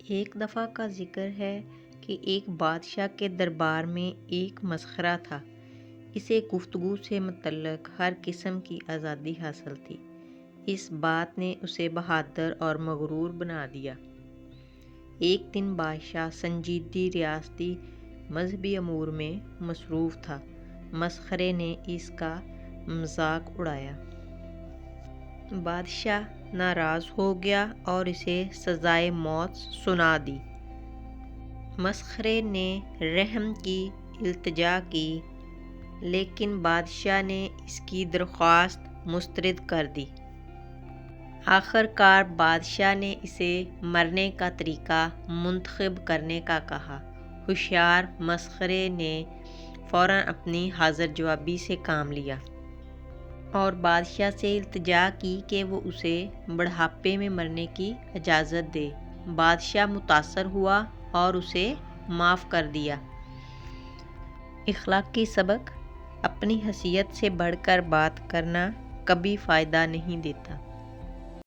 ایک دفعہ کا ذکر ہے کہ ایک بادشاہ کے دربار میں ایک مسخرہ تھا۔ اسے گفتگو سے متعلق ہر قسم کی آزادی حاصل تھی۔ اس بات نے اسے بہادر اور مغرور بنا دیا۔ ایک دن بادشاہ سنجیدگی ریاستی مذہبی امور میں مصروف تھا۔ مسخرے نے اس کا مذاق اڑایا۔ بادشاہ ناراض ہو گیا اور اسے سزائے موت سنا دی۔ مسخرے نے رحم کی التجا کی، لیکن بادشاہ نے اس کی درخواست مسترد کر دی۔ آخر کار بادشاہ نے اسے مرنے کا طریقہ منتخب کرنے کا کہا۔ ہوشیار مسخرے نے فوراً اپنی حاضر جوابی سے کام لیا اور بادشاہ سے التجا کی کہ وہ اسے بڑھاپے میں مرنے کی اجازت دے۔ بادشاہ متاثر ہوا اور اسے معاف کر دیا۔ اخلاقی سبق: اپنی حیثیت سے بڑھ کر بات کرنا کبھی فائدہ نہیں دیتا۔